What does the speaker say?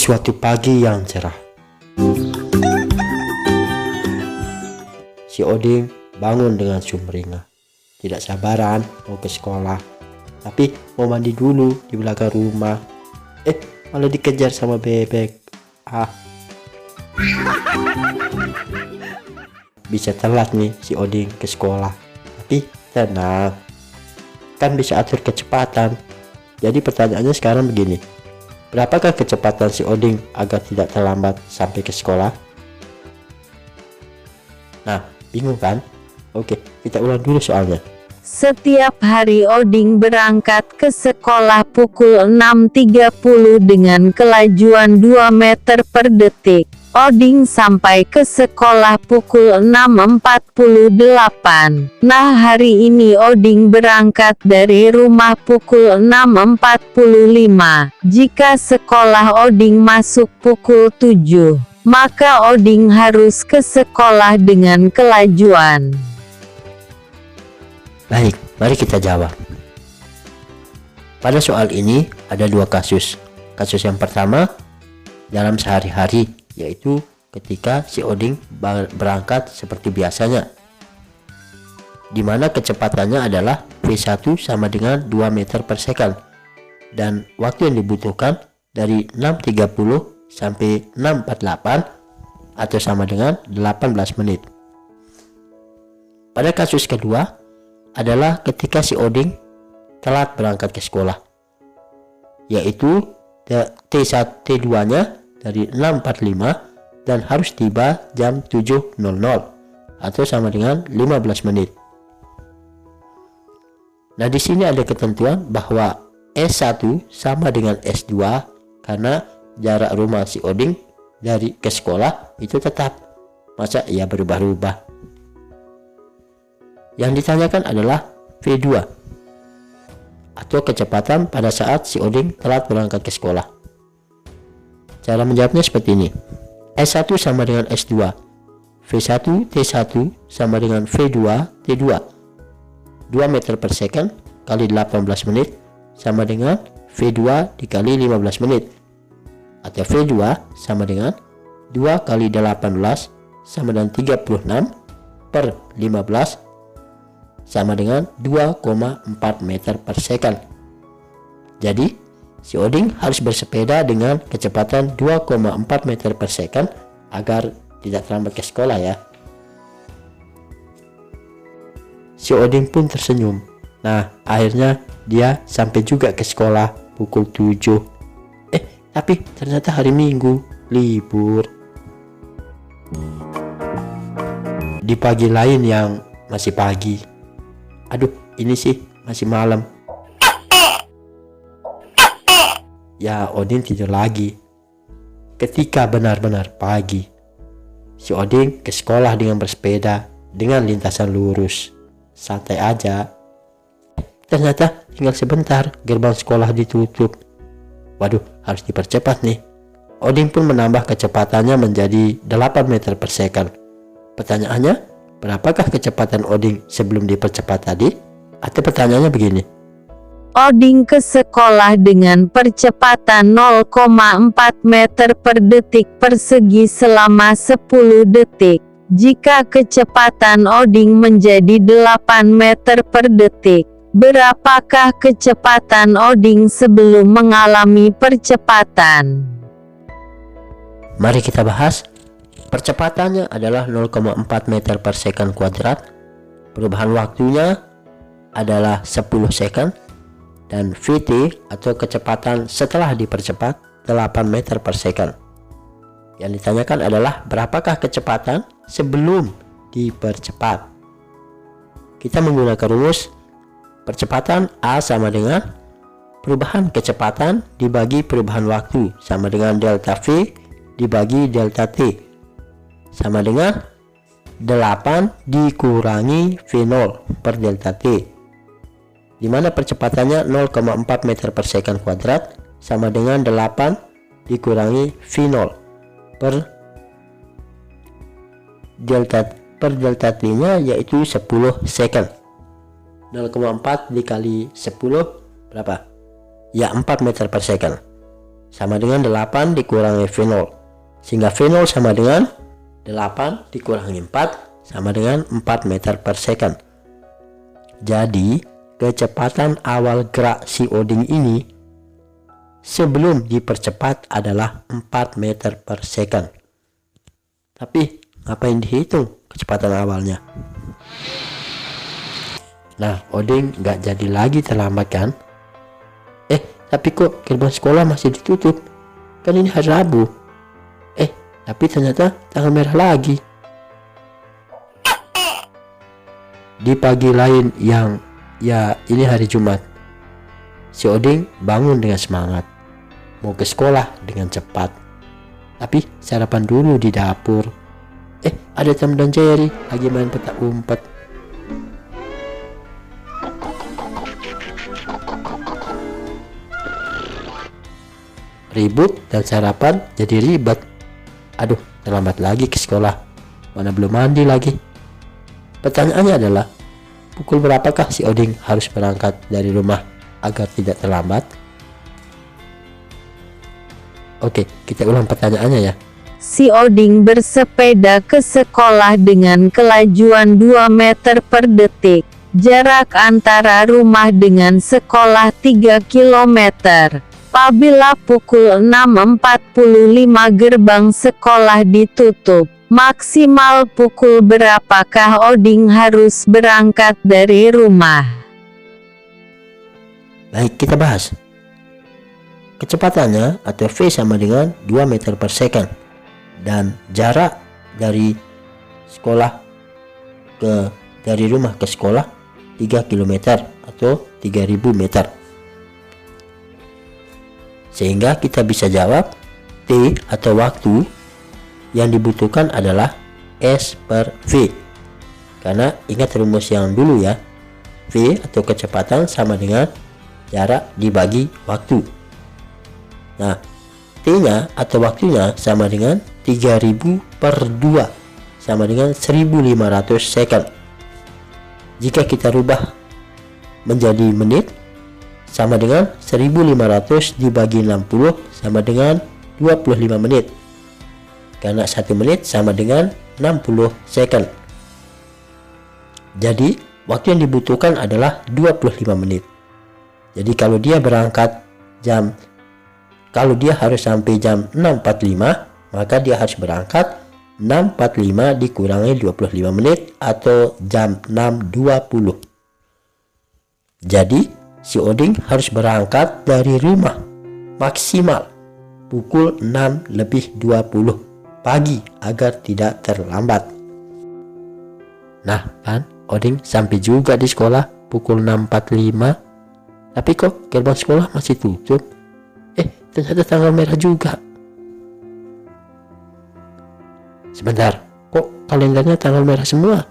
Suatu pagi yang cerah, si Oding bangun dengan sumringah. Tidak sabaran mau ke sekolah, tapi mau mandi dulu di belakang rumah. Malah dikejar sama bebek. Bisa telat nih si Oding ke sekolah. Tapi tenang, kan bisa atur kecepatan. Jadi pertanyaannya sekarang begini, berapakah kecepatan si Oding agar tidak terlambat sampai ke sekolah? Nah, bingung kan? Oke, kita ulang dulu soalnya. Setiap hari Oding berangkat ke sekolah pukul 6.30 dengan kelajuan 2 meter per detik. Oding sampai ke sekolah pukul 6.48. Nah, hari ini Oding berangkat dari rumah pukul 6.45. Jika sekolah Oding masuk pukul 7, maka Oding harus ke sekolah dengan kelajuan. Baik, mari kita jawab. Pada soal ini ada dua kasus. Kasus yang pertama dalam sehari-hari, yaitu ketika si Oding berangkat seperti biasanya, di mana kecepatannya adalah V1 sama dengan 2 meter per second, dan waktu yang dibutuhkan dari 6.30 sampai 6.48 atau sama dengan 18 menit. Pada kasus kedua adalah ketika si Oding telat berangkat ke sekolah, yaitu T2 nya dari 6.45 dan harus tiba jam 7.00 atau sama dengan 15 menit. Nah, di sini ada ketentuan bahwa S1 sama dengan S2 karena jarak rumah si Oding dari ke sekolah itu tetap. Masa ia berubah-ubah? Yang ditanyakan adalah V2 atau kecepatan pada saat si Oding telat berangkat ke sekolah. Cara menjawabnya seperti ini. S1 sama dengan S2, V1 T1 sama dengan V2 T2. 2 meter per second kali 18 menit sama dengan V2 dikali 15 menit, atau V2 sama dengan 2 kali 18 sama dengan 36 per 15 sama dengan 2,4 meter per second. Jadi si Oding harus bersepeda dengan kecepatan 2,4 meter per second agar tidak terlambat ke sekolah ya. Si Oding pun tersenyum. Nah, akhirnya dia sampai juga ke sekolah pukul 7. Tapi ternyata hari Minggu libur. Di pagi lain yang masih pagi, ini sih masih malam. Ya, Oding tidur lagi. Ketika benar-benar pagi, si Oding ke sekolah dengan bersepeda dengan lintasan lurus. Santai aja. Ternyata tinggal sebentar gerbang sekolah ditutup. Waduh, harus dipercepat nih. Oding pun menambah kecepatannya menjadi 8 meter per second. Pertanyaannya, berapakah kecepatan Oding sebelum dipercepat tadi? Atau pertanyaannya begini. Oding ke sekolah dengan percepatan 0,4 meter per detik persegi selama 10 detik. Jika kecepatan Oding menjadi 8 meter per detik, berapakah kecepatan Oding sebelum mengalami percepatan? Mari kita bahas. Percepatannya adalah 0,4 meter per second kuadrat. Perubahan waktunya adalah 10 second. Dan VT atau kecepatan setelah dipercepat 8 meter per second. Yang ditanyakan adalah berapakah kecepatan sebelum dipercepat. Kita menggunakan rumus percepatan A sama dengan perubahan kecepatan dibagi perubahan waktu sama dengan delta V dibagi delta T sama dengan 8 dikurangi V0 per delta T, di mana percepatannya 0,4 meter per second kuadrat sama dengan 8 dikurangi V0 per delta T nya yaitu 10 second. 0,4 dikali 10 berapa? Ya, 4 meter per second. sama dengan 8 dikurangi V0. Sehingga V0 sama dengan 8 dikurangi 4 sama dengan 4 meter per second. Jadi kecepatan awal gerak si Odin ini sebelum dipercepat adalah 4 meter per second. Tapi ngapain dihitung kecepatan awalnya? Nah, Odin nggak jadi lagi terlambat kan? Tapi kok gerbang sekolah masih ditutup? Kan ini hari Rabu. Tapi ternyata tanggal merah lagi. Di pagi lain yang ini hari Jumat, si Odin bangun dengan semangat, mau ke sekolah dengan cepat. Tapi sarapan dulu di dapur. Ada Tom dan Jerry lagi main petak umpet. Ribut dan sarapan jadi ribet. Aduh, terlambat lagi ke sekolah. Mana belum mandi lagi. Pertanyaannya adalah, pukul berapakah si Odin harus berangkat dari rumah agar tidak terlambat? Oke, kita ulang pertanyaannya ya. Si Odin bersepeda ke sekolah dengan kelajuan 2 meter per detik. Jarak antara rumah dengan sekolah 3 km. Apabila pukul 6.45 gerbang sekolah ditutup, maksimal pukul berapakah Odin harus berangkat dari rumah? Baik, kita bahas. Kecepatannya atau V sama dengan 2 meter per second. Dan jarak dari rumah ke sekolah 3 km atau 3000 meter. Sehingga kita bisa jawab T atau waktu yang dibutuhkan adalah S per V. Karena ingat rumus yang dulu ya, V atau kecepatan sama dengan jarak dibagi waktu. Nah, T-nya atau waktunya sama dengan 3000 per 2 sama dengan 1500 second. Jika kita rubah menjadi menit, sama dengan 1500 dibagi 60 sama dengan 25 menit. Karena 1 menit sama dengan 60 second. Jadi waktu yang dibutuhkan adalah 25 menit. Jadi kalau dia harus sampai jam 6.45, maka dia harus berangkat 6.45 dikurangi 25 menit atau jam 6.20. Jadi si Odin harus berangkat dari rumah maksimal pukul 6:20 pagi agar tidak terlambat. Nah kan, Odin sampai juga di sekolah pukul 6.45. Tapi kok gerbang sekolah masih tutup? Ternyata tanggal merah juga. Sebentar, kok kalendernya tanggal merah semua?